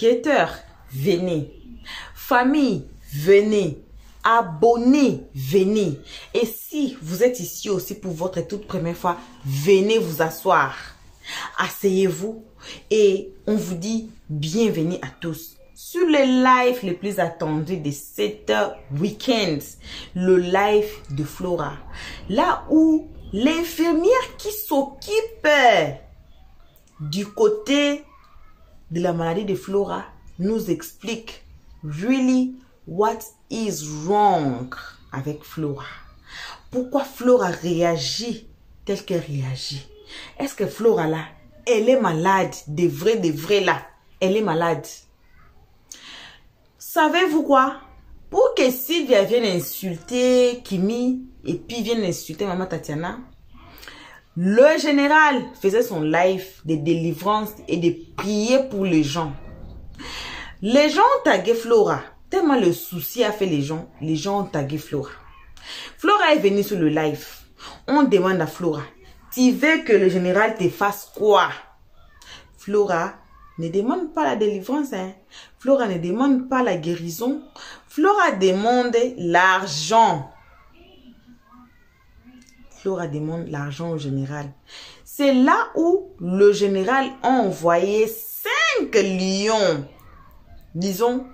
Guetteurs, venez. Famille, venez. Abonnés, venez. Et si vous êtes ici aussi pour votre toute première fois, venez vous asseoir. Asseyez-vous et on vous dit bienvenue à tous sur le live le plus attendu de cette week-end, le live de Flora. Là où l'infirmière qui s'occupe du côté de la maladie de Flora nous explique really what is wrong avec Flora. Pourquoi Flora réagit tel qu'elle réagit? Est-ce que Flora là, elle est malade? De vrai là, elle est malade. Savez-vous quoi? Pour que Sylvia vienne insulter Kimi et puis vienne insulter Maman Tatiana, le général faisait son live de délivrance et de prier pour les gens. Les gens ont tagué Flora. Tellement le souci a fait les gens ont tagué Flora. Flora est venue sur le live. On demande à Flora, tu veux que le général te fasse quoi? Flora ne demande pas la délivrance. Flora ne demande pas la guérison. Flora demande l'argent. Flora demande l'argent au général. C'est là où le général a envoyé 5 lions. Disons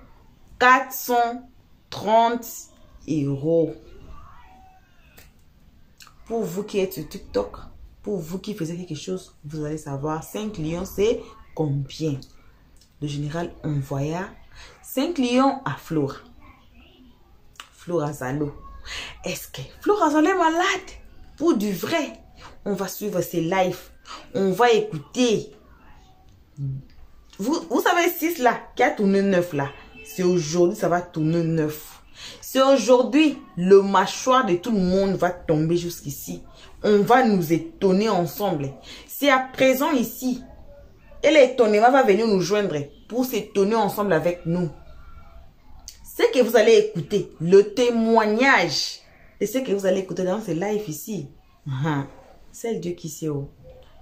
430 €. Pour vous qui êtes sur TikTok, pour vous qui faisiez quelque chose, vous allez savoir 5 lions c'est combien. Le général envoya 5 lions à Flora. Flora Zalo. Est-ce que Flora Zalo est malade? Pour du vrai, on va suivre ces lives. On va écouter. Vous savez 6 là, qui a tourné 9 là. C'est aujourd'hui, ça va tourner 9. C'est aujourd'hui, le mâchoire de tout le monde va tomber jusqu'ici. On va nous étonner ensemble. C'est à présent ici. Et l'étonnement va venir nous joindre pour s'étonner ensemble avec nous. Ce que vous allez écouter, le témoignage de ce que vous allez écouter dans ce live ici. C'est le Dieu qui sait.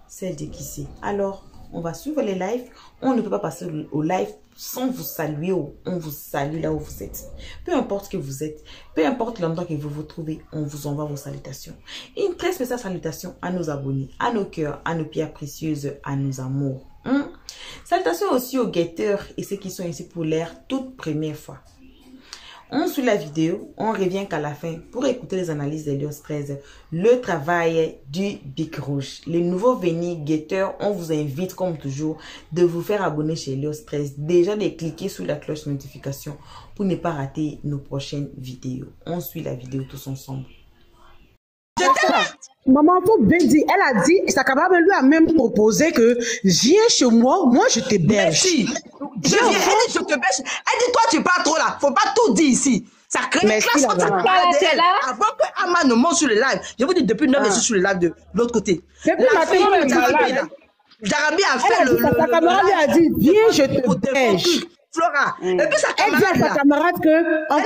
C'est le Dieu qui sait. Alors, on va suivre les lives. On ne peut pas passer au live sans vous saluer. On vous salue là où vous êtes. Peu importe que vous êtes, peu importe l'endroit que vous vous trouvez, on vous envoie vos salutations. Une très spéciale salutation à nos abonnés, à nos cœurs, à nos pierres précieuses, à nos amours. Salutations aussi aux guetteurs et ceux qui sont ici pour leur toute première fois. On suit la vidéo, on revient qu'à la fin pour écouter les analyses d'Helios 13, le travail du Bic Rouge. Les nouveaux venus guetteurs, on vous invite comme toujours de vous faire abonner chez Helios 13. Déjà de cliquer sur la cloche notification pour ne pas rater nos prochaines vidéos. On suit la vidéo tous ensemble. Maman, faut bien dire, elle a dit, Sakaba lui a même proposé que viens chez moi je t'héberge. Merci. Je viens, elle dit je te bêche. Elle dit toi tu parles trop là, faut pas tout dire ici. Ça crée une classe quand tu parles d'elle. Avant que Ama ne monte sur le live, je vous dis depuis 9 heures sur le live de l'autre côté. Jarabi a fait le. Sa camarade lui a dit, viens, je t'héberge. Flora. Et puis sa elle dit à sa camarade que en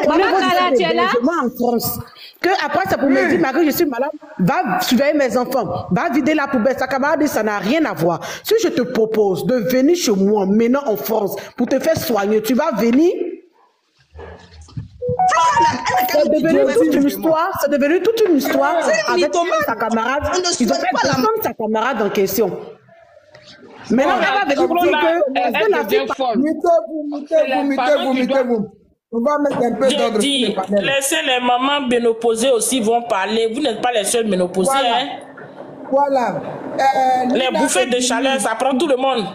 France, que après ça pour me dire Marie je suis malade, va surveiller mes enfants, va vider la poubelle. Sa camarade dit ça n'a rien à voir. Si je te propose de venir chez moi maintenant en France pour te faire soigner, tu vas venir. C'est devenu toute une histoire. C'est devenu toute une histoire avec sa camarade. Ils ont fait descendre sa camarade en question. Mais non, elle va venir dire que mettez-vous. On va mettre un peu d'ordre. Laissez les mamans ménopausées aussi vont parler. Vous n'êtes pas les seuls ménopausés. Voilà. Hein? Voilà. Les bouffées de chaleur, ça prend tout le monde.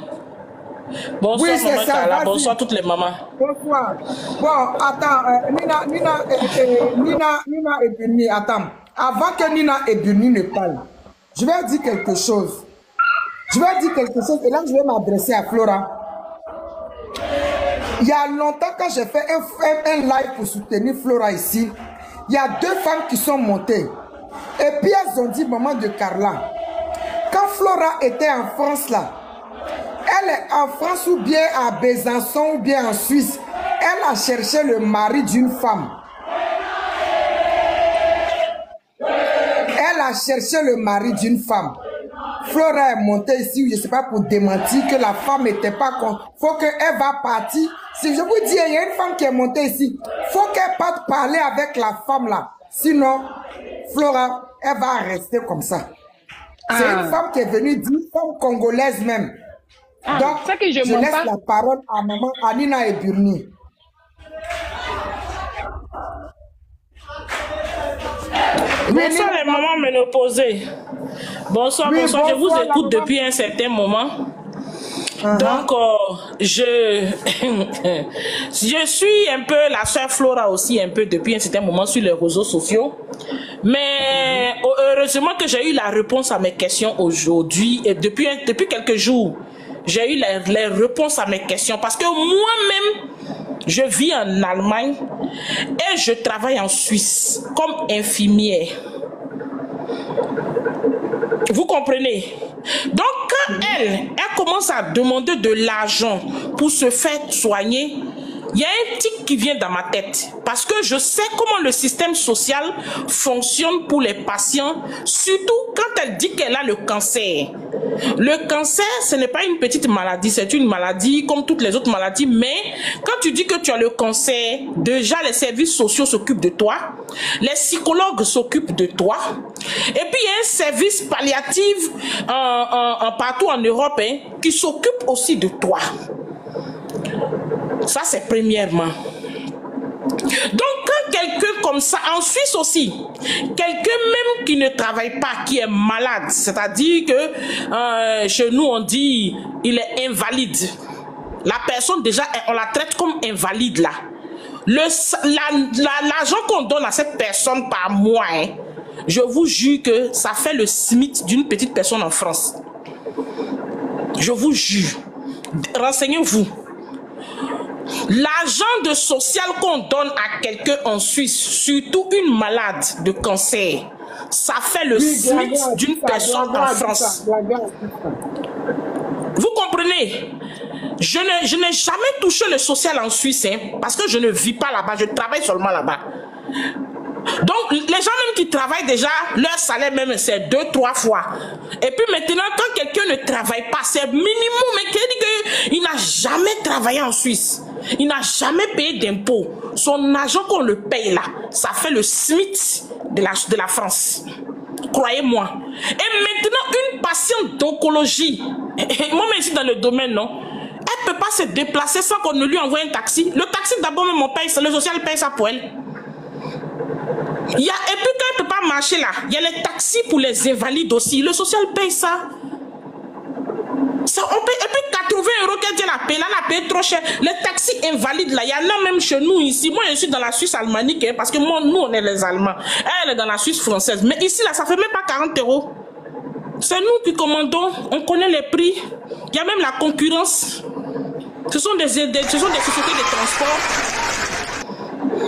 Bonsoir, oui, maman Kala. Bonsoir toutes les mamans. Bonsoir. Bon, attends, Nina et Birni, attends. Avant que Nina et Birni ne parlent, je vais dire quelque chose. Et là je vais m'adresser à Flora. Il y a longtemps quand j'ai fait un live pour soutenir Flora ici, il y a 2 femmes qui sont montées. Et puis elles ont dit, maman de Carla, quand Flora était en France là, elle est en France ou bien à Besançon ou bien en Suisse, elle a cherché le mari d'une femme. Flora est montée ici, je ne sais pas, pour démentir que la femme n'était pas contre. Il faut qu'elle va partir. Si je vous dis, il y a une femme qui est montée ici, il faut qu'elle parte parler avec la femme là. Sinon, Flora, elle va rester comme ça. C'est une femme qui est venue dire, femme congolaise même. Donc, que je laisse la parole à maman Anina et Burni. Bonsoir les mamans ménopausées. Bonsoir, oui, bonsoir. Je vous écoute depuis un certain moment. Donc, je suis un peu la sœur Flora aussi, un peu depuis un certain moment sur les réseaux sociaux. Mais heureusement que j'ai eu la réponse à mes questions aujourd'hui et depuis quelques jours. J'ai eu les réponses à mes questions parce que moi-même, je vis en Allemagne et je travaille en Suisse comme infirmière. Vous comprenez? Donc, quand elle commence à demander de l'argent pour se faire soigner, il y a un tic qui vient dans ma tête parce que je sais comment le système social fonctionne pour les patients, surtout quand elle dit qu'elle a le cancer. Le cancer, ce n'est pas une petite maladie, c'est une maladie comme toutes les autres maladies, mais quand tu dis que tu as le cancer, déjà les services sociaux s'occupent de toi, les psychologues s'occupent de toi, et puis il y a un service palliatif partout en Europe qui s'occupe aussi de toi. Ça, c'est premièrement. Donc, quand quelqu'un comme ça, en Suisse aussi, quelqu'un même qui ne travaille pas, qui est malade, c'est-à-dire que chez nous, on dit il est invalide. La personne, déjà, on la traite comme invalide, là. L'argent qu'on donne à cette personne par mois, je vous jure que ça fait le SMIC d'une petite personne en France. Je vous jure. Renseignez-vous. L'argent de social qu'on donne à quelqu'un en Suisse, surtout une malade de cancer, ça fait le SMIC d'une personne en France. Vous comprenez? Je n'ai jamais touché le social en Suisse, parce que je ne vis pas là-bas, je travaille seulement là-bas. Donc, les gens même qui travaillent déjà, leur salaire même, c'est 2-3 fois. Et puis maintenant, quand quelqu'un ne travaille pas, c'est minimum, mais qu'il n'a jamais travaillé en Suisse. Il n'a jamais payé d'impôts. Son argent qu'on le paye là, ça fait le SMIC de la France. Croyez-moi. Et maintenant, une patiente d'oncologie, moi-même ici dans le domaine, non, elle ne peut pas se déplacer sans qu'on ne lui envoie un taxi. Le taxi, d'abord, même on paye, le social paye ça pour elle. Et puis quand elle ne peut pas marcher là, il y a les taxis pour les invalides aussi. Le social paye ça. On paye, et puis 80 € qu'elle dit elle a payé trop cher. Les taxis invalides là, il y en a même chez nous ici. Moi je suis dans la Suisse alémanique, parce que moi, nous on est les Allemands. Elle est dans la Suisse française. Mais ici là, ça fait même pas 40 €. C'est nous qui commandons, on connaît les prix. Il y a même la concurrence. Ce sont des sociétés de transport.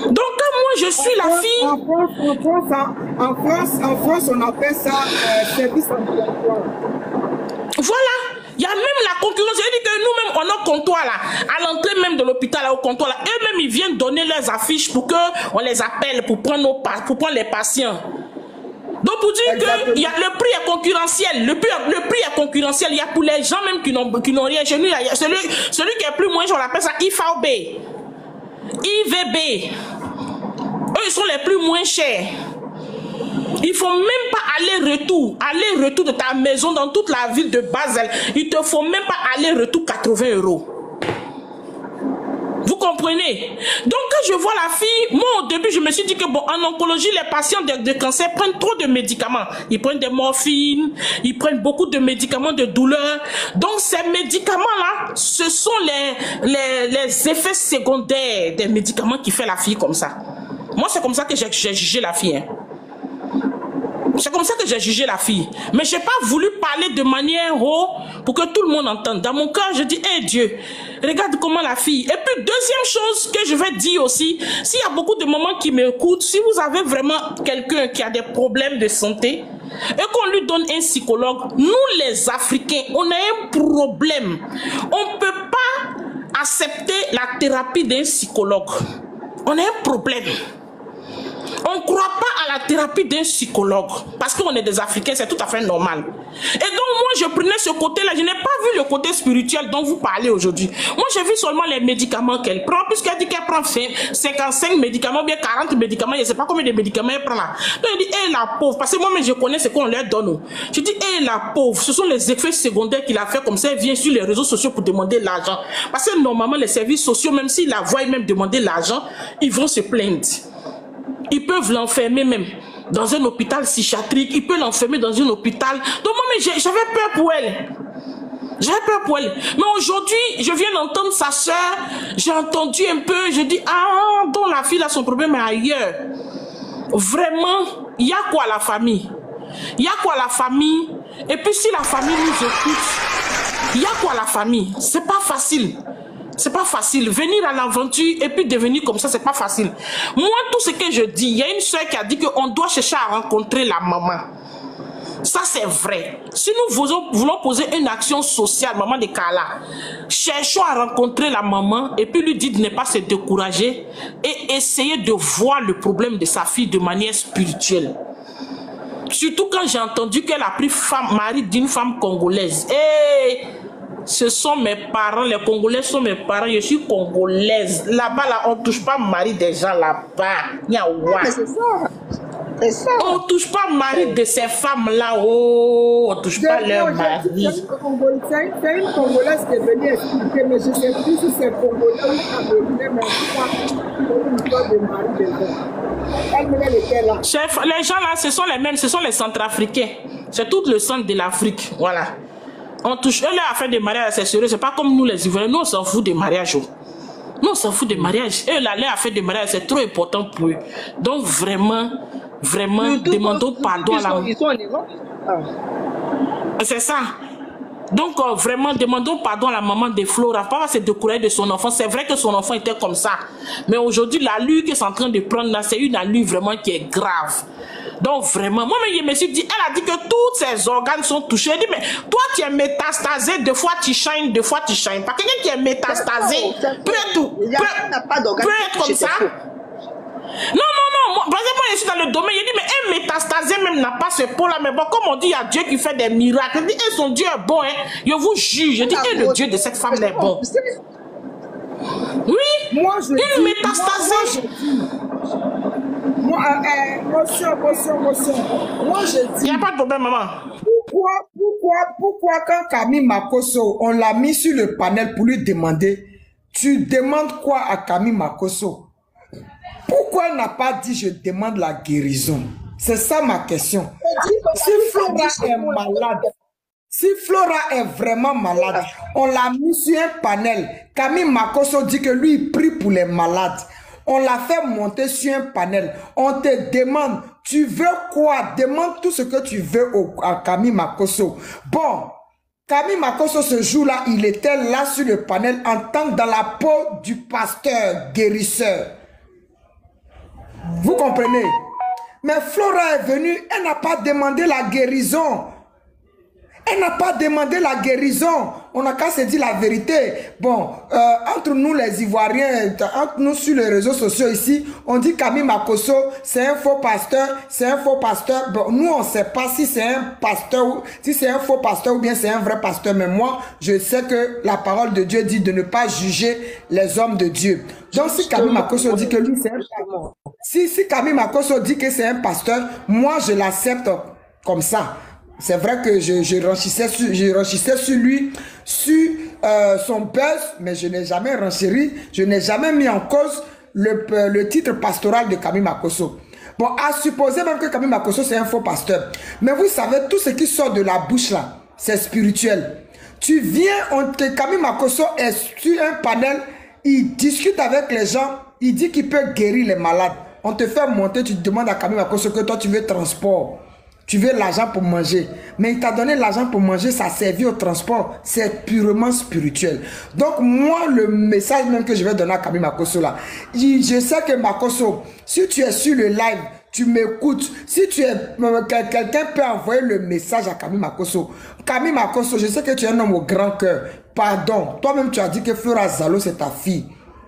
Donc quand moi je suis la fille... En France, on appelle ça service ambulatoire. Voilà. Il y a même la concurrence. J'ai dit que nous-mêmes, on a un comptoir là. À l'entrée même de l'hôpital, au comptoir là. Eux-mêmes, ils viennent donner leurs affiches pour qu'on les appelle, pour prendre les patients. Donc pour dire que le prix est concurrentiel. Le prix est concurrentiel. Il y a pour les gens même qui n'ont rien. Chez nous, il y a celui qui est plus moins, on appelle ça IVB. IVB. Eux, ils sont les plus moins chers. Il ne faut même pas aller-retour de ta maison dans toute la ville de Basel. Il ne te faut même pas aller-retour 80 €. Vous comprenez? Donc quand je vois la fille, moi au début je me suis dit que bon, en oncologie, les patients de cancer prennent trop de médicaments. Ils prennent des morphines, ils prennent beaucoup de médicaments de douleur. Donc ces médicaments-là, ce sont les effets secondaires des médicaments qui font la fille comme ça. Moi c'est comme ça que j'ai jugé la fille. C'est comme ça que j'ai jugé la fille. Mais je n'ai pas voulu parler de manière haut pour que tout le monde entende. Dans mon cœur, je dis, hé Dieu, regarde comment la fille. Et puis, deuxième chose que je vais dire aussi, s'il y a beaucoup de mamans qui m'écoutent, si vous avez vraiment quelqu'un qui a des problèmes de santé et qu'on lui donne un psychologue, nous les Africains, on a un problème. On ne peut pas accepter la thérapie d'un psychologue. On a un problème. On ne croit pas à la thérapie d'un psychologue parce qu'on est des Africains, c'est tout à fait normal. Et donc moi, je prenais ce côté-là. Je n'ai pas vu le côté spirituel dont vous parlez aujourd'hui. Moi, j'ai vu seulement les médicaments qu'elle prend, puisqu'elle dit qu'elle prend 55 médicaments, bien 40 médicaments. Je ne sais pas combien de médicaments elle prend là. Donc elle dit, hé, la pauvre, parce que moi-même, je connais ce qu'on leur donne. Je dis, hé, la pauvre, ce sont les effets secondaires qu'il a fait comme ça. Elle vient sur les réseaux sociaux pour demander l'argent. Parce que normalement, les services sociaux, même s'ils la voient même demander l'argent, ils vont se plaindre. Ils peuvent l'enfermer même dans un hôpital psychiatrique. Ils peuvent l'enfermer dans un hôpital. Donc moi, j'avais peur pour elle. J'avais peur pour elle. Mais aujourd'hui, je viens d'entendre sa soeur. J'ai entendu un peu. Je dis, ah, donc la fille a son problème ailleurs. Vraiment, il y a quoi la famille? Il y a quoi la famille? Et puis si la famille nous écoute, il y a quoi la famille? C'est pas facile. C'est pas facile. Venir à l'aventure et puis devenir comme ça, c'est pas facile. Moi, tout ce que je dis, il y a une soeur qui a dit qu'on doit chercher à rencontrer la maman. Ça, c'est vrai. Si nous voulons poser une action sociale, maman de Kala, cherchons à rencontrer la maman et puis lui dire de ne pas se décourager et essayer de voir le problème de sa fille de manière spirituelle. Surtout quand j'ai entendu qu'elle a pris mari d'une femme congolaise. Et ce sont mes parents, les Congolais sont mes parents, je suis congolaise. Là-bas, là, on ne touche pas le mari des gens là-bas. Mais c'est ça. C'est ça. On ne touche pas le mari de ces femmes-là. Oh, on ne touche pas leur mari. C'est une Congolaise qui est venue expliquer, mais je ne sais plus si c'est Congolais ou Camerounais, mais en tout cas, de mari des gens. Chef, les gens là, ce sont les mêmes, ce sont les Centrafricains. C'est tout le centre de l'Afrique. Voilà. On touche, eux, leur affaire de mariage, c'est sérieux. C'est pas comme nous les Ivoiriens. Nous, on s'en fout des mariages. Nous, on s'en fout des mariages. Eux, là, leur affaire de mariage, c'est trop important pour eux. Donc, vraiment, demandons pardon à la maman. C'est ça. Donc, vraiment, demandons pardon à la maman de Flora. Pas se décourager de son enfant. C'est vrai que son enfant était comme ça. Mais aujourd'hui, l'allure qu'elle est en train de prendre là, c'est une allure vraiment qui est grave. Donc, vraiment, moi, je me suis dit, elle a dit que tous ses organes sont touchés. Elle dit, mais toi, tu es métastasé, des fois tu shines, des fois tu shines. Pas quelqu'un qui est métastasé peut être comme ça. Non, moi, par exemple, je suis dans le domaine, il dit, mais un métastasé même n'a pas ce pot-là, mais bon, comme on dit, il y a Dieu qui fait des miracles. Il dit, son Dieu est bon, hein. Je vous juge, je dis, le Dieu de cette femme est bon. Oui, moi, une métastasée. Moi, je dis... Il n'y a pas de problème, maman. Pourquoi quand Camille Makosso, on l'a mis sur le panel pour lui demander, tu demandes quoi à Camille Makosso? Pourquoi elle n'a pas dit je demande la guérison? C'est ça ma question. Si Flora est malade, si Flora est vraiment malade, on l'a mis sur un panel. Camille Makosso dit que lui, il prie pour les malades. On l'a fait monter sur un panel. On te demande, tu veux quoi? Demande tout ce que tu veux à Camille Makosso. Bon, Camille Makosso, ce jour-là, il était là sur le panel en tant que dans la peau du pasteur guérisseur. Vous comprenez? Mais Flora est venue, elle n'a pas demandé la guérison. Elle n'a pas demandé la guérison. On n'a qu'à se dire la vérité. Bon, entre nous les Ivoiriens, entre nous sur les réseaux sociaux ici, on dit Camille Makosso, c'est un faux pasteur, c'est un faux pasteur. Bon, nous, on ne sait pas si c'est un pasteur, si c'est un faux pasteur ou bien c'est un vrai pasteur. Mais moi, je sais que la parole de Dieu dit de ne pas juger les hommes de Dieu. Donc, si Camille Makosso dit que lui, c'est un pasteur, si Camille Makosso dit que c'est un pasteur, moi, je l'accepte comme ça. C'est vrai que je renchissais sur lui, sur son buzz, mais je n'ai jamais renchéri, je n'ai jamais mis en cause le titre pastoral de Camille Makosso. Bon, à supposer même que Camille Makosso c'est un faux pasteur. Mais vous savez, tout ce qui sort de la bouche là, c'est spirituel. Tu viens, Camille Makosso est sur un panel, il discute avec les gens, il dit qu'il peut guérir les malades. On te fait monter, tu demandes à Camille Makosso que toi tu veux transport. Tu veux l'argent pour manger. Mais il t'a donné l'argent pour manger, ça servit au transport. C'est purement spirituel. Donc moi, le message même que je vais donner à Camille Makosso là, je sais que Makosso, si tu es sur le live, tu m'écoutes. Si tu es quelqu'un peut envoyer le message à Camille Makosso. Camille Makosso, je sais que tu es un homme au grand cœur. Pardon. Toi-même, tu as dit que Flora Zalo, c'est ta fille.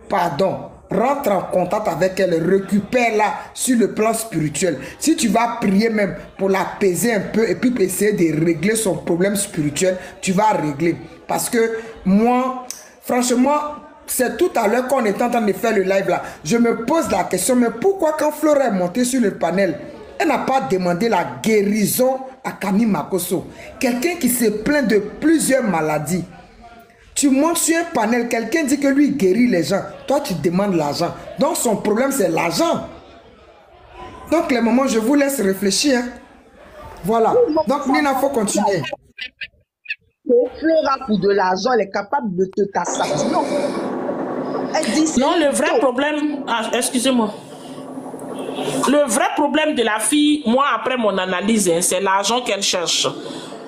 Pardon. rentre en contact avec elle, récupère-la sur le plan spirituel. Si tu vas prier même pour l'apaiser un peu et puis essayer de régler son problème spirituel, tu vas régler. Parce que moi, franchement, c'est tout à l'heure qu'on est en train de faire le live là. Je me pose la question, mais pourquoi quand Flora est montée sur le panel, elle n'a pas demandé la guérison à Camille Makosso? Quelqu'un qui se plaint de plusieurs maladies. Tu montes sur un panel, quelqu'un dit que lui guérit les gens. Toi, tu demandes l'argent. Donc, son problème, c'est l'argent. Donc, les moments, je vous laisse réfléchir. Voilà. Donc, Nina, il faut continuer. Flora, pour de l'argent, elle est capable de te t'assassiner. Elle dit... Non, le vrai problème... Ah, excusez-moi. Le vrai problème de la fille, moi, après mon analyse, hein, c'est l'argent qu'elle cherche.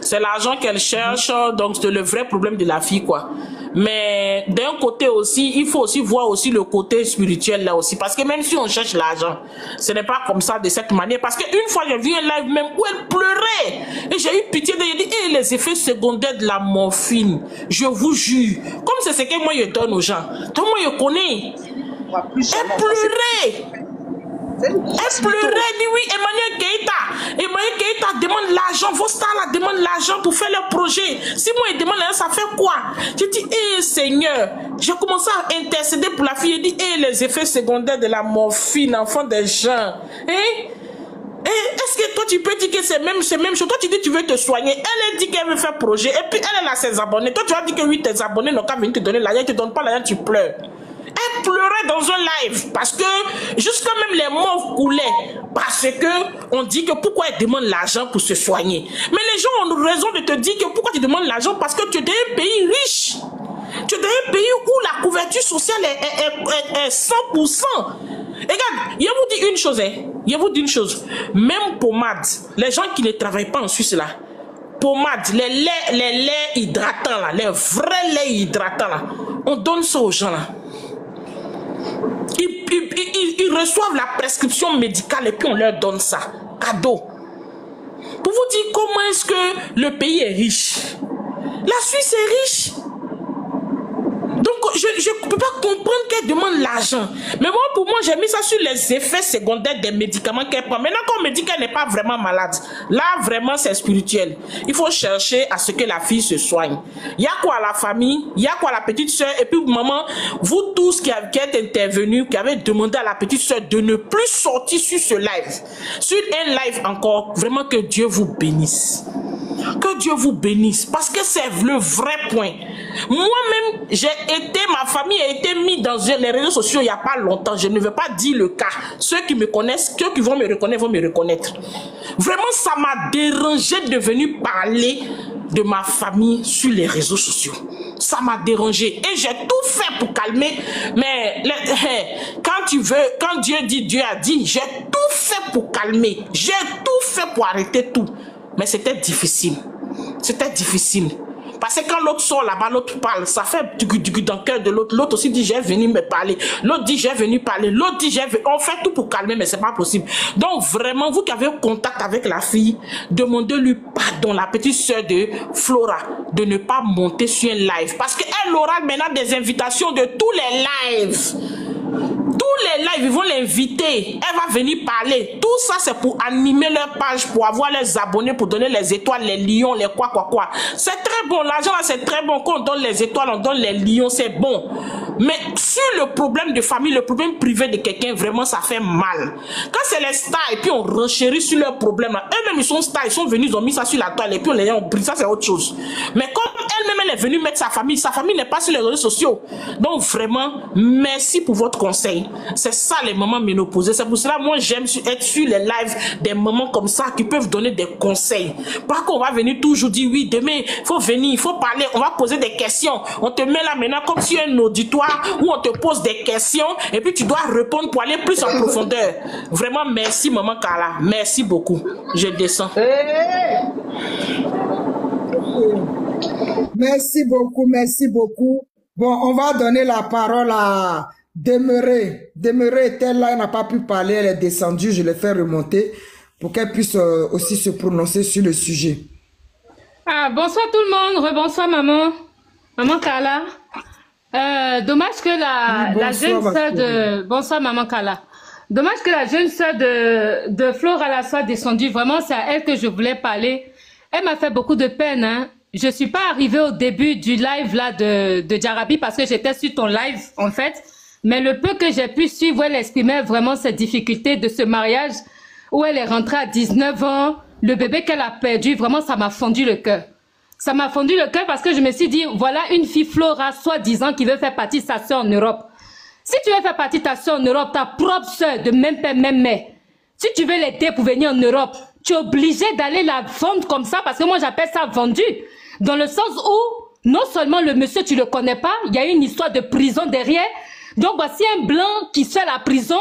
C'est l'argent qu'elle cherche, donc c'est le vrai problème de la fille, quoi. Mais d'un côté aussi, il faut aussi voir aussi le côté spirituel là aussi. Parce que même si on cherche l'argent, ce n'est pas comme ça, de cette manière. Parce qu'une fois, j'ai vu un live même où elle pleurait. Et j'ai eu pitié d'elle. J'ai dit, hey, les effets secondaires de la morphine, je vous jure. Comme c'est ce que moi je donne aux gens. Tout le monde je connais. Elle pleurait. Elle pleurait, dit oui, Emmanuel Keïta demande l'argent, vos stars là demandent l'argent pour faire leur projet. Si moi il demande l'argent, ça fait quoi? J'ai dit, hé Seigneur, j'ai commencé à intercéder pour la fille, j'ai dit, hé les effets secondaires de la morphine, enfant des gens. Hein? Est-ce que toi tu peux dire que c'est même chose? Toi tu dis que tu veux te soigner, elle dit qu'elle veut faire projet, et puis elle a ses abonnés. Toi tu vas dire que oui, tes abonnés n'ont qu'à venir te donner l'argent, ils te donnent pas l'argent, tu pleures. Elle pleurait dans un live parce que jusqu'à même les morts coulaient parce que on dit que pourquoi elle demande l'argent pour se soigner. Mais les gens ont raison de te dire que pourquoi tu demandes l'argent parce que tu es dans un pays riche. Tu es dans un pays où la couverture sociale est 100%. Regarde, je vous dis une chose, hein. Je vous dis une chose. Même pommade, les gens qui ne travaillent pas en Suisse là, pommade, les laits hydratants là, les vrais laits hydratants là, on donne ça aux gens là. Ils reçoivent la prescription médicale et puis on leur donne ça, cadeau. Pour vous dire comment est-ce que le pays est riche. La Suisse est riche. Donc je ne peux pas comprendre qu'elle demande l'argent. Mais moi, pour moi, j'ai mis ça sur les effets secondaires des médicaments qu'elle prend. Maintenant qu'on me dit qu'elle n'est pas vraiment malade, là vraiment c'est spirituel. Il faut chercher à ce que la fille se soigne. Il y a quoi à la famille, il y a quoi à la petite soeur, et puis maman, vous tous qui êtes intervenus, qui avez demandé à la petite soeur de ne plus sortir sur ce live. Sur un live encore, vraiment que Dieu vous bénisse. Que Dieu vous bénisse, parce que c'est le vrai point. Moi-même, ma famille a été mise dans les réseaux sociaux il n'y a pas longtemps. Je ne veux pas dire le cas. Ceux qui me connaissent, ceux qui vont me reconnaître. Vraiment, ça m'a dérangé de venir parler de ma famille sur les réseaux sociaux. Ça m'a dérangé. Et j'ai tout fait pour calmer. Mais quand Dieu dit, Dieu a dit, j'ai tout fait pour calmer. J'ai tout fait pour arrêter tout. Mais c'était difficile. C'était difficile. Parce que quand l'autre sort là-bas, l'autre parle, ça fait du dans le cœur de l'autre. L'autre aussi dit, j'ai venu me parler. L'autre dit, j'ai venu parler. L'autre dit, on fait tout pour calmer, mais c'est pas possible. Donc vraiment, vous qui avez contact avec la fille, demandez-lui pardon, la petite soeur de Flora, de ne pas monter sur un live. Parce qu'elle aura maintenant des invitations de tous les lives. Tous les lives, ils vont l'inviter. Elle va venir parler. Tout ça, c'est pour animer leur page, pour avoir les abonnés, pour donner les étoiles, les lions, les quoi. C'est très bon. L'argent, là, c'est très bon. Quand on donne les étoiles, on donne les lions, c'est bon. Mais sur le problème de famille, le problème privé de quelqu'un, vraiment, ça fait mal. Quand c'est les stars, et puis on renchérit sur leurs problèmes, eux-mêmes, ils sont stars, ils sont venus, ils ont mis ça sur la toile, et puis on les a pris. Ça, c'est autre chose. Mais comme elle-même, elle est venue mettre sa famille n'est pas sur les réseaux sociaux. Donc, vraiment, merci pour votre conseil. C'est ça les mamans ménopausées. C'est pour cela moi j'aime être sur les lives des mamans comme ça qui peuvent donner des conseils. Pas qu'on va venir toujours dire oui demain il faut venir, il faut parler, on va poser des questions. On te met là maintenant comme si un auditoire où on te pose des questions et puis tu dois répondre pour aller plus en profondeur. Vraiment merci maman Carla, merci beaucoup. Je descends. Merci beaucoup. Bon, on va donner la parole à Demeurer est-elle là, elle n'a pas pu parler, elle est descendue, je l'ai fait remonter pour qu'elle puisse aussi se prononcer sur le sujet. Ah, bonsoir tout le monde, rebonsoir maman Carla. Dommage que la jeune sœur de... Bonsoir, maman Kala. Dommage que la jeune sœur de Flora soit descendue. Vraiment, c'est à elle que je voulais parler. Elle m'a fait beaucoup de peine. Hein. Je suis pas arrivée au début du live là de Jarabi parce que j'étais sur ton live, en fait. Mais le peu que j'ai pu suivre, elle exprimait vraiment ses difficultés de ce mariage où elle est rentrée à 19 ans. Le bébé qu'elle a perdu, vraiment, ça m'a fondu le cœur. Ça m'a fondu le cœur parce que je me suis dit, voilà une fille Flora, soi-disant, qui veut faire partie de sa sœur en Europe. Si tu veux faire partie de ta sœur en Europe, ta propre sœur de même père, même mère, si tu veux l'aider pour venir en Europe, tu es obligé d'aller la vendre comme ça parce que moi, j'appelle ça vendu. Dans le sens où, non seulement le monsieur, tu le connais pas, il y a une histoire de prison derrière. Donc, voici un blanc qui fait la prison,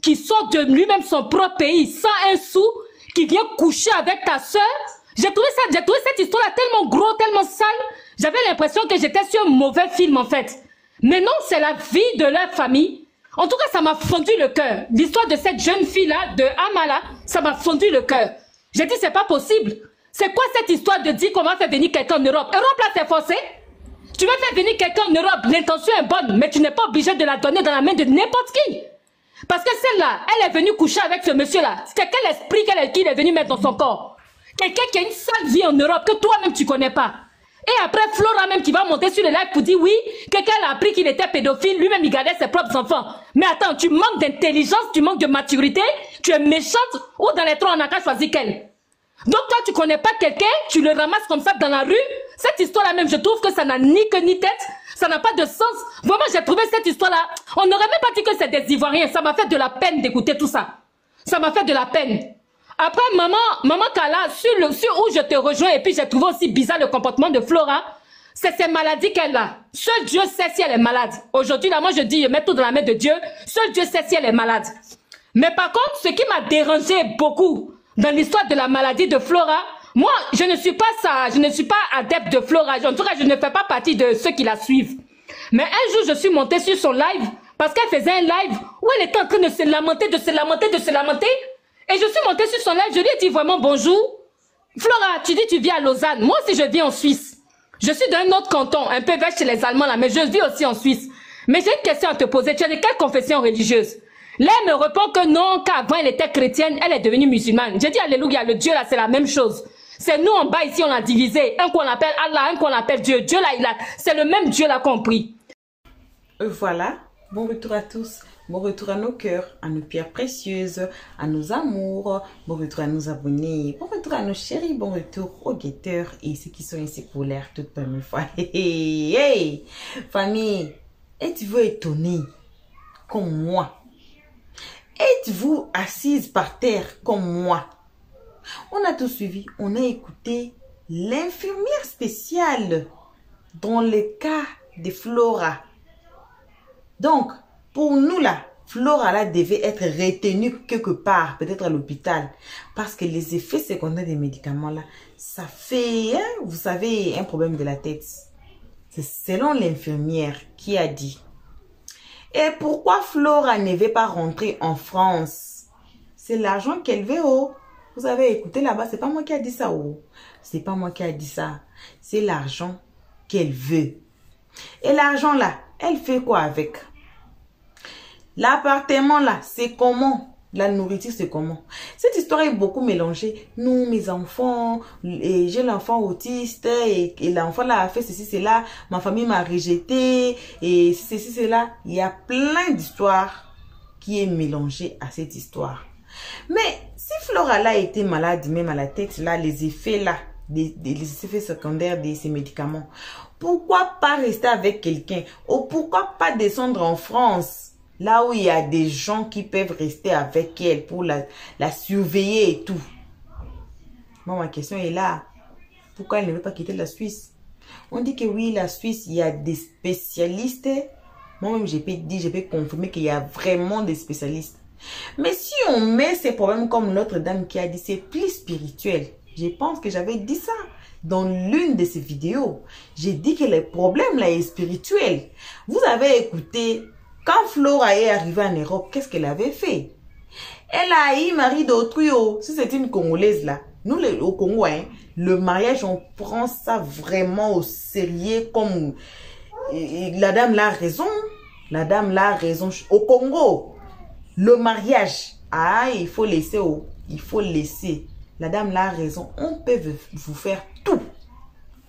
qui sort de lui-même son propre pays sans un sou, qui vient coucher avec ta sœur. J'ai trouvé cette histoire-là tellement gros, tellement sale. J'avais l'impression que j'étais sur un mauvais film, en fait. Mais non, c'est la vie de leur famille. En tout cas, ça m'a fondu le cœur. L'histoire de cette jeune fille-là, de Amala, ça m'a fondu le cœur. J'ai dit, c'est pas possible. C'est quoi cette histoire de dire qu'on va faire venir quelqu'un en Europe? Europe, là, c'est forcé. Tu veux faire venir quelqu'un en Europe, l'intention est bonne, mais tu n'es pas obligé de la donner dans la main de n'importe qui. Parce que celle-là, elle est venue coucher avec ce monsieur-là. C'est quel esprit qu'il est venu mettre dans son corps? Quelqu'un qui a une sale vie en Europe que toi-même tu connais pas. Et après, Flora même qui va monter sur le live pour dire oui, quelqu'un a appris qu'il était pédophile, lui-même il gardait ses propres enfants. Mais attends, tu manques d'intelligence, tu manques de maturité, tu es méchante, ou dans les trois on n'a qu'à choisir quelle. Donc toi tu connais pas quelqu'un, tu le ramasses comme ça dans la rue. Cette histoire-là même, je trouve que ça n'a ni queue ni tête, ça n'a pas de sens. Vraiment, j'ai trouvé cette histoire-là, on n'aurait même pas dit que c'est des Ivoiriens, ça m'a fait de la peine d'écouter tout ça. Ça m'a fait de la peine. Après, maman Kala, sur où je te rejoins, et puis j'ai trouvé aussi bizarre le comportement de Flora, c'est ces maladies qu'elle a. Seul Dieu sait si elle est malade. Aujourd'hui, là, moi je dis, je mets tout dans la main de Dieu, seul Dieu sait si elle est malade. Mais par contre, ce qui m'a dérangé beaucoup dans l'histoire de la maladie de Flora, moi, je ne suis pas adepte de Flora. En tout cas, je ne fais pas partie de ceux qui la suivent. Mais un jour, je suis montée sur son live, parce qu'elle faisait un live où elle était en train de se lamenter. Et je suis montée sur son live, je lui ai dit vraiment bonjour. Flora, tu dis tu vis à Lausanne. Moi aussi, je vis en Suisse. Je suis d'un autre canton, un peu vers chez les Allemands là, mais je vis aussi en Suisse. Mais j'ai une question à te poser. Tu es de quelle confession religieuse? Là, elle me répond que non, qu'avant elle était chrétienne, elle est devenue musulmane. J'ai dit alléluia, le Dieu là, c'est la même chose. C'est nous en bas ici, on a divisé. Un qu'on appelle Allah, un qu'on appelle Dieu. Dieu là, c'est le même Dieu là qu'on prie. Voilà, bon retour à tous. Bon retour à nos cœurs, à nos pierres précieuses, à nos amours. Bon retour à nos abonnés. Bon retour à nos chéris. Bon retour aux guetteurs et ceux qui sont ici pour l'air toute la même fois. Hey, famille, êtes-vous étonnés comme moi? Êtes-vous assise par terre comme moi? On a tout suivi. On a écouté l'infirmière spéciale dans le cas de Flora. Donc, pour nous là, Flora là devait être retenue quelque part, peut-être à l'hôpital. Parce que les effets secondaires des médicaments là, ça fait, hein, vous savez, un problème de la tête. C'est selon l'infirmière qui a dit. Et pourquoi Flora ne veut pas rentrer en France? C'est l'argent qu'elle veut, oh. Vous avez écouté là-bas, c'est pas moi qui a dit ça, oh. C'est pas moi qui a dit ça. C'est l'argent qu'elle veut. Et l'argent là, elle fait quoi avec? L'appartement là, c'est comment? La nourriture, c'est comment? Cette histoire est beaucoup mélangée. Nous, mes enfants, j'ai l'enfant autiste et l'enfant là a fait ceci, cela. Ma famille m'a rejeté et ceci, cela. Il y a plein d'histoires qui est mélangée à cette histoire. Mais si Flora là était malade, même à la tête, là, les effets là, les effets secondaires de ces médicaments, pourquoi pas rester avec quelqu'un? Ou pourquoi pas descendre en France? Là où il y a des gens qui peuvent rester avec elle pour la surveiller et tout. Moi, ma question est là. Pourquoi elle ne veut pas quitter la Suisse? On dit que oui, la Suisse, il y a des spécialistes. Moi-même, je peux confirmer qu'il y a vraiment des spécialistes. Mais si on met ces problèmes comme l'autre dame qui a dit, c'est plus spirituel. Je pense que j'avais dit ça dans l'une de ces vidéos. J'ai dit que le problème là est spirituel. Vous avez écouté... Quand Flora est arrivée en Europe, qu'est-ce qu'elle avait fait? Elle a eu mari d'autrui. Si c'est une Congolaise là, nous au Congo, hein, le mariage, on prend ça vraiment au sérieux comme... la dame là a raison. La dame là a raison. Au Congo, le mariage, il faut laisser. Il faut laisser. La dame là a raison. On peut vous faire tout.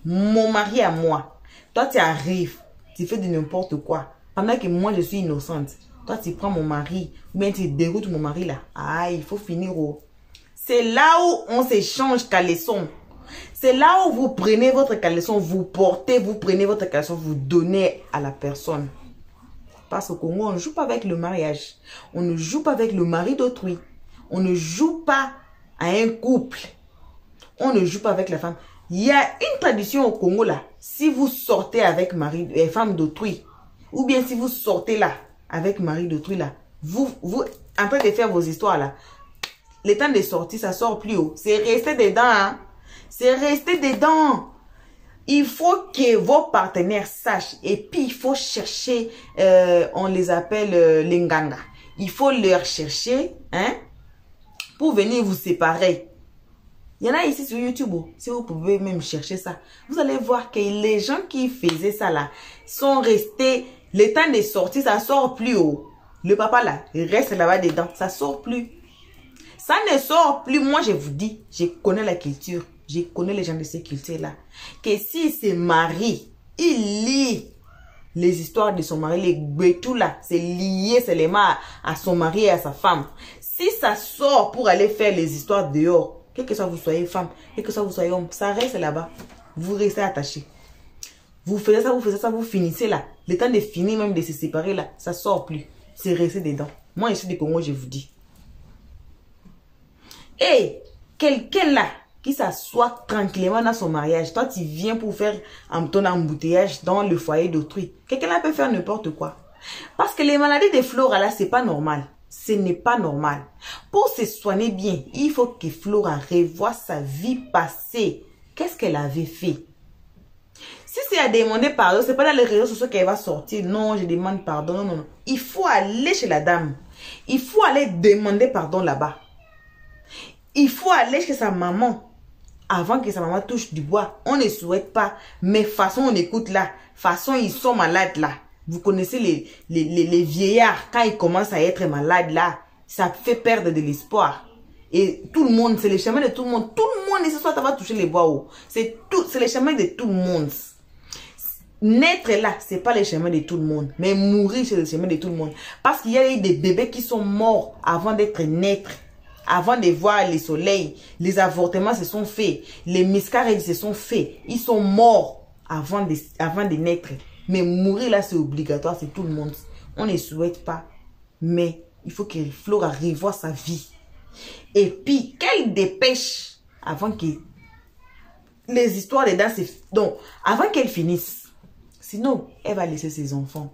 Mon mari à moi. Toi, tu arrives. Tu fais de n'importe quoi. Pendant que moi, je suis innocente. Toi, tu prends mon mari. Ou bien tu déroutes mon mari là. Il faut finir. C'est là où on s'échange caleçon. C'est là où vous prenez votre caleçon. Vous portez, vous prenez votre caleçon. Vous donnez à la personne. Parce qu'au Congo, on ne joue pas avec le mariage. On ne joue pas avec le mari d'autrui. On ne joue pas à un couple. On ne joue pas avec la femme. Il y a une tradition au Congo là. Si vous sortez avec femme d'autrui, ou bien si vous sortez là avec mari d'autrui là, vous en train de faire vos histoires là, le temps de sortie, ça sort plus haut. C'est rester dedans. Hein? C'est rester dedans. Il faut que vos partenaires sachent. Et puis, il faut chercher, on les appelle les nganga. Il faut leur chercher, hein, pour venir vous séparer. Il y en a ici sur YouTube. Si vous pouvez même chercher ça, vous allez voir que les gens qui faisaient ça là, sont restés, le temps de sortir, ça sort plus haut. Le papa là, il reste là-bas dedans, ça sort plus. Ça ne sort plus. Moi, je vous dis, je connais la culture. Je connais les gens de ces cultures-là. Que si se marie, il lit les histoires de son mari, les bétou là, c'est lié seulement à son mari et à sa femme. Si ça sort pour aller faire les histoires dehors, quel que soit vous soyez femme, quel que soit vous soyez homme, ça reste là-bas. Vous restez attachés. Vous faites ça, vous finissez là. Le temps de finir même de se séparer là, ça sort plus. C'est resté dedans. Moi, je suis du Congo, je vous dis. Et quelqu'un là, qui s'assoit tranquillement dans son mariage. Toi, tu viens pour faire ton embouteillage dans le foyer d'autrui. Quelqu'un là peut faire n'importe quoi. Parce que les maladies de Flora là, c'est pas normal. Ce n'est pas normal. Pour se soigner bien, il faut que Flora revoie sa vie passée. Qu'est-ce qu'elle avait fait? Si c'est à demander pardon, c'est pas dans les réseaux sociaux qu'elle va sortir. Non, je demande pardon. Non, non, non. Il faut aller chez la dame. Il faut aller demander pardon là-bas. Il faut aller chez sa maman. Avant que sa maman touche du bois, on ne souhaite pas. Mais façon, on écoute là. Façon, ils sont malades là. Vous connaissez les vieillards. Quand ils commencent à être malades là, ça fait perdre de l'espoir. Et tout le monde, c'est le chemin de tout le monde. Tout le monde, ce soir, ça va toucher les bois. C'est le chemin de tout le monde. Naître là, c'est pas le chemin de tout le monde. Mais mourir, c'est le chemin de tout le monde. Parce qu'il y a eu des bébés qui sont morts avant d'être naître. Avant de voir le soleil, les avortements se sont faits, les miscarriages se sont faits, ils sont morts avant de naître. Mais mourir là, c'est obligatoire, c'est tout le monde. On ne souhaite pas, mais il faut que Flora revoie sa vie. Et puis, qu'elle dépêche avant que les histoires dedans, donc, avant qu'elle finisse. Sinon, elle va laisser ses enfants.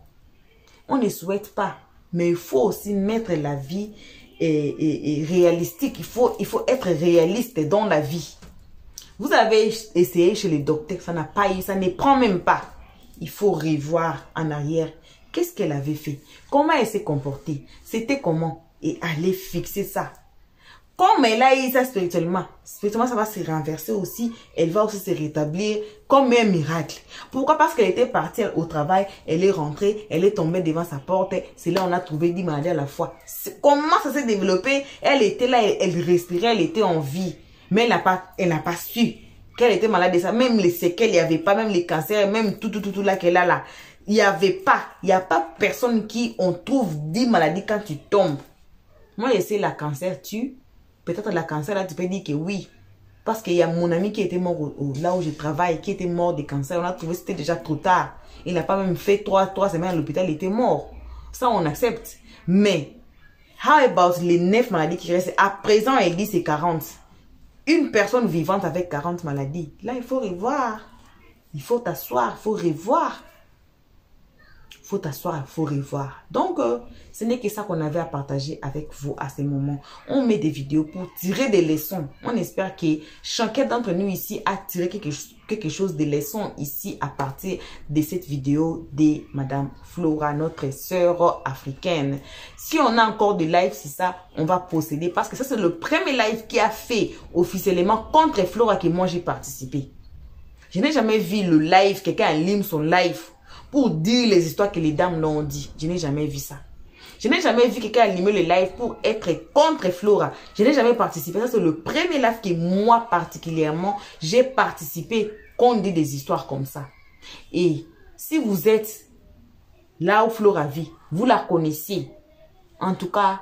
On ne souhaite pas, mais il faut aussi mettre la vie et réalistique. Il faut être réaliste dans la vie. Vous avez essayé chez les docteurs, ça n'a pas eu, ça ne prend même pas. Il faut revoir en arrière. Qu'est-ce qu'elle avait fait? Comment elle s'est comportée? C'était comment? Et aller fixer ça. Comme elle a eu ça spirituellement, ça va se renverser aussi. Elle va aussi se rétablir comme un miracle. Pourquoi? Parce qu'elle était partie au travail, elle est rentrée, elle est tombée devant sa porte. C'est là on a trouvé 10 maladies à la fois. Comment ça s'est développé? Elle était là, elle respirait, elle était en vie. Mais elle n'a pas su qu'elle était malade de ça. Même les séquelles, il n'y avait pas, même les cancers, même tout là qu'elle a là. Il n'y avait pas. Il n'y a pas personne qui on trouve 10 maladies quand tu tombes. Moi, je sais la cancer tue. Peut-être la cancer, là, tu peux dire que oui. Parce qu'il y a mon ami qui était mort là où je travaille, qui était mort de cancer. On a trouvé que c'était déjà trop tard. Il n'a pas même fait 3 semaines à l'hôpital, il était mort. Ça, on accepte. Mais, how about les 9 maladies qui restent? À présent, elle dit c'est 40. Une personne vivante avec 40 maladies. Là, il faut revoir. Il faut t'asseoir, il faut revoir. Il faut t'asseoir, il faut revoir. Donc, ce n'est que ça qu'on avait à partager avec vous à ce moment. On met des vidéos pour tirer des leçons. On espère que chacun d'entre nous ici a tiré quelque chose de leçons ici à partir de cette vidéo de Madame Flora, notre sœur africaine. Si on a encore de live, c'est ça, on va procéder. Parce que ça, c'est le premier live qui a fait officiellement contre Flora que moi j'ai participé. Je n'ai jamais vu le live, quelqu'un allume son live pour dire les histoires que les dames l'ont dit. Je n'ai jamais vu ça. Je n'ai jamais vu quelqu'un animer le live pour être contre Flora. Je n'ai jamais participé. Ça, c'est le premier live que moi, particulièrement, j'ai participé qu'on dit des histoires comme ça. Et si vous êtes là où Flora vit, vous la connaissez. En tout cas,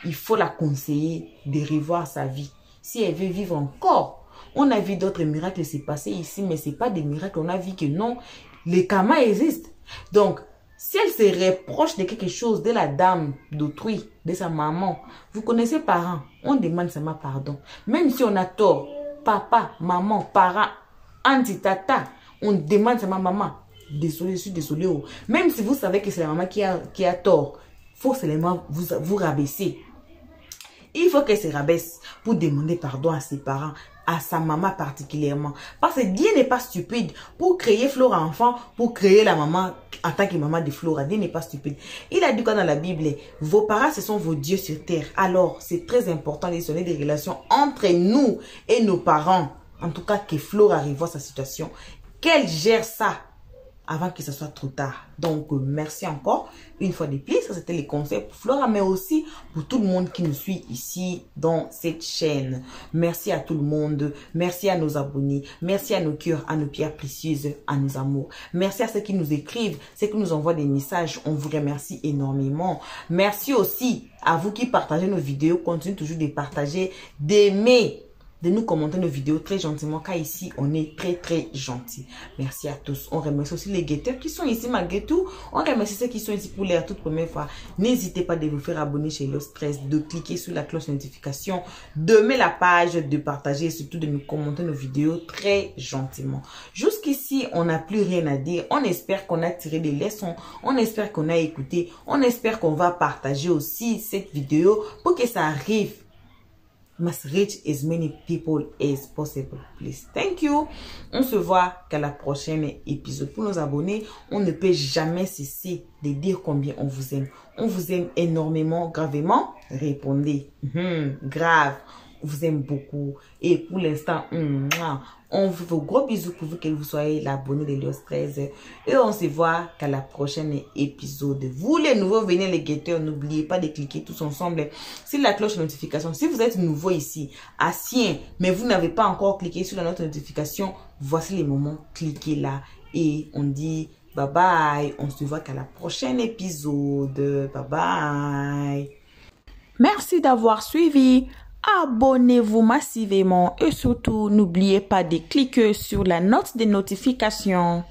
il faut la conseiller de revoir sa vie. Si elle veut vivre encore, on a vu d'autres miracles se passer ici, mais ce n'est pas des miracles. On a vu que non, les karmas existent. Donc, si elle se reproche de quelque chose, de la dame d'autrui, de sa maman, vous connaissez parents, on demande seulement pardon. Même si on a tort, papa, maman, parents, auntie, tata, on demande seulement maman. Désolé, je suis désolé. Oh. Même si vous savez que c'est la maman qui a tort, il faut seulement vous rabaisser. Il faut qu'elle se rabaisse pour demander pardon à ses parents, à sa maman particulièrement. Parce que Dieu n'est pas stupide. Pour créer Flora enfant, pour créer la maman en tant que maman de Flora, Dieu n'est pas stupide. Il a dit quoi dans la Bible? Vos parents, ce sont vos dieux sur terre. Alors, c'est très important de sonner des relations entre nous et nos parents. En tout cas, que Flora arrive à sa situation. Qu'elle gère ça avant que ce soit trop tard. Donc, merci encore une fois de plus. Ça, c'était les conseils pour Flora, mais aussi pour tout le monde qui nous suit ici dans cette chaîne. Merci à tout le monde. Merci à nos abonnés. Merci à nos cœurs, à nos pierres précieuses, à nos amours. Merci à ceux qui nous écrivent, ceux qui nous envoient des messages. On vous remercie énormément. Merci aussi à vous qui partagez nos vidéos. Continuez toujours de partager, d'aimer, de nous commenter nos vidéos très gentiment, car ici, on est très gentils. Merci à tous. On remercie aussi les guetteurs qui sont ici malgré tout. On remercie ceux qui sont ici pour la toute première fois. N'hésitez pas de vous faire abonner chez Hello Stress, de cliquer sur la cloche de notification, de mettre la page, de partager et surtout de nous commenter nos vidéos très gentiment. Jusqu'ici, on n'a plus rien à dire. On espère qu'on a tiré des leçons. On espère qu'on a écouté. On espère qu'on va partager aussi cette vidéo pour que ça arrive. Must reach as many people as possible, please. Thank you. On se voit qu'à la prochaine épisode. Pour nos abonnés, on ne peut jamais cesser de dire combien on vous aime. On vous aime énormément, gravement. Répondez. Grave. On vous aime beaucoup. Et pour l'instant, on vous fait gros bisous pour vous que vous soyez l'abonné de Hello Stress. Et on se voit qu'à la prochaine épisode. Vous les nouveaux, venez les guetteurs. N'oubliez pas de cliquer tous ensemble sur la cloche de notification. Si vous êtes nouveau ici, ancien, mais vous n'avez pas encore cliqué sur la notification, voici les moments. Cliquez là. Et on dit bye bye. On se voit qu'à la prochaine épisode. Bye bye. Merci d'avoir suivi. Abonnez-vous massivement et surtout n'oubliez pas de cliquer sur la note de notification.